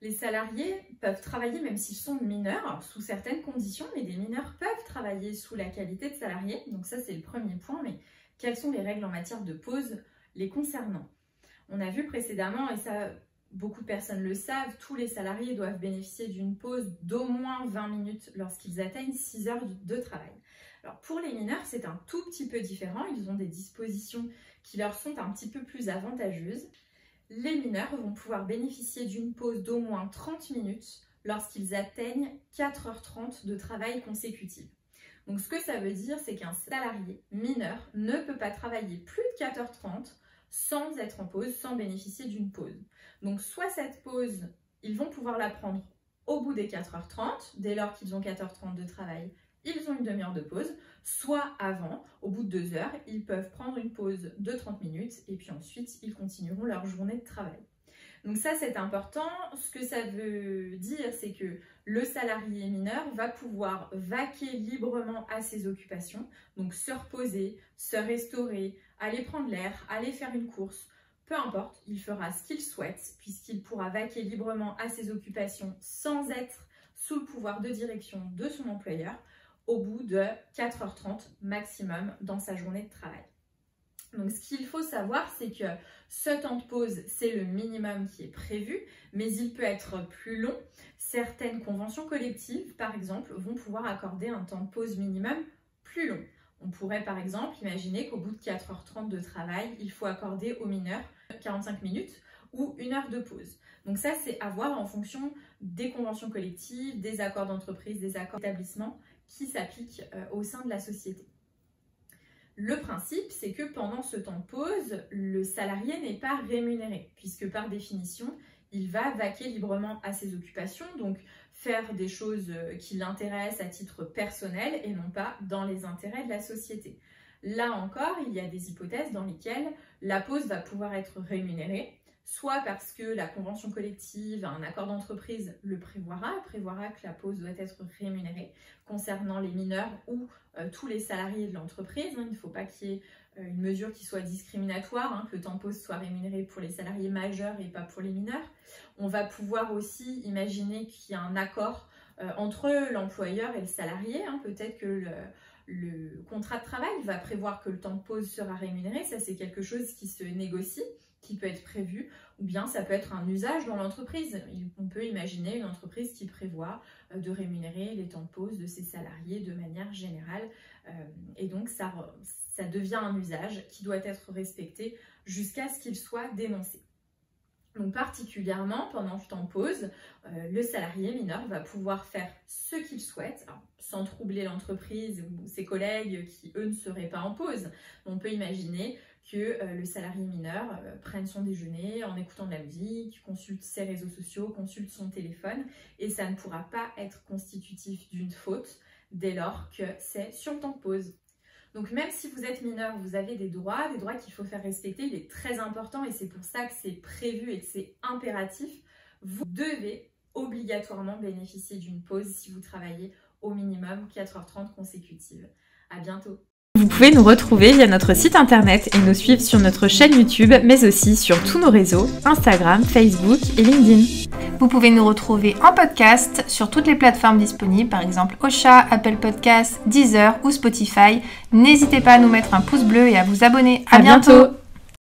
Les salariés peuvent travailler même s'ils sont mineurs, sous certaines conditions, mais des mineurs peuvent travailler sous la qualité de salarié. Donc ça, c'est le premier point. Mais quelles sont les règles en matière de pause les concernant? On a vu précédemment, et ça, beaucoup de personnes le savent, tous les salariés doivent bénéficier d'une pause d'au moins 20 minutes lorsqu'ils atteignent 6 heures de travail. Alors pour les mineurs, c'est un tout petit peu différent. Ils ont des dispositions qui leur sont un petit peu plus avantageuses. Les mineurs vont pouvoir bénéficier d'une pause d'au moins 30 minutes lorsqu'ils atteignent 4h30 de travail consécutif. Donc ce que ça veut dire, c'est qu'un salarié mineur ne peut pas travailler plus de 4h30 sans être en pause, sans bénéficier d'une pause. Donc soit cette pause, ils vont pouvoir la prendre au bout des 4h30, dès lors qu'ils ont 4h30 de travail, ils ont une demi-heure de pause, soit avant, au bout de 2 heures, ils peuvent prendre une pause de 30 minutes et puis ensuite, ils continueront leur journée de travail. Donc ça, c'est important. Ce que ça veut dire, c'est que le salarié mineur va pouvoir vaquer librement à ses occupations, donc se reposer, se restaurer, aller prendre l'air, aller faire une course, peu importe, il fera ce qu'il souhaite puisqu'il pourra vaquer librement à ses occupations sans être sous le pouvoir de direction de son employeur au bout de 4h30 maximum dans sa journée de travail. Donc ce qu'il faut savoir, c'est que ce temps de pause, c'est le minimum qui est prévu, mais il peut être plus long. Certaines conventions collectives, par exemple, vont pouvoir accorder un temps de pause minimum plus long. On pourrait par exemple imaginer qu'au bout de 4h30 de travail, il faut accorder aux mineurs 45 minutes ou 1 heure de pause. Donc ça, c'est à voir en fonction des conventions collectives, des accords d'entreprise, des accords d'établissement qui s'appliquent au sein de la société. Le principe, c'est que pendant ce temps de pause, le salarié n'est pas rémunéré, puisque par définition, il va vaquer librement à ses occupations, donc faire des choses qui l'intéressent à titre personnel et non pas dans les intérêts de la société. Là encore, il y a des hypothèses dans lesquelles la pause va pouvoir être rémunérée, soit parce que la convention collective, un accord d'entreprise le prévoira que la pause doit être rémunérée concernant les mineurs ou tous les salariés de l'entreprise. Il ne faut pas qu'il y ait une mesure qui soit discriminatoire, que le temps de pause soit rémunéré pour les salariés majeurs et pas pour les mineurs. On va pouvoir aussi imaginer qu'il y a un accord entre l'employeur et le salarié. Peut-être que le contrat de travail va prévoir que le temps de pause sera rémunéré. Ça, c'est quelque chose qui se négocie, qui peut être prévu, ou bien ça peut être un usage dans l'entreprise. On peut imaginer une entreprise qui prévoit de rémunérer les temps de pause de ses salariés de manière générale. Et donc, ça devient un usage qui doit être respecté jusqu'à ce qu'il soit dénoncé. Donc particulièrement pendant ce temps de pause, le salarié mineur va pouvoir faire ce qu'il souhaite, sans troubler l'entreprise ou ses collègues qui, eux, ne seraient pas en pause. On peut imaginer que le salarié mineur prenne son déjeuner en écoutant de la musique, consulte ses réseaux sociaux, consulte son téléphone, et ça ne pourra pas être constitutif d'une faute dès lors que c'est sur le temps de pause. Donc même si vous êtes mineur, vous avez des droits qu'il faut faire respecter. Il est très important et c'est pour ça que c'est prévu et que c'est impératif. Vous devez obligatoirement bénéficier d'une pause si vous travaillez au minimum 4h30 consécutives. À bientôt. Vous pouvez nous retrouver via notre site internet et nous suivre sur notre chaîne YouTube, mais aussi sur tous nos réseaux, Instagram, Facebook et LinkedIn. Vous pouvez nous retrouver en podcast sur toutes les plateformes disponibles, par exemple Ocha, Apple Podcasts, Deezer ou Spotify. N'hésitez pas à nous mettre un pouce bleu et à vous abonner. À bientôt.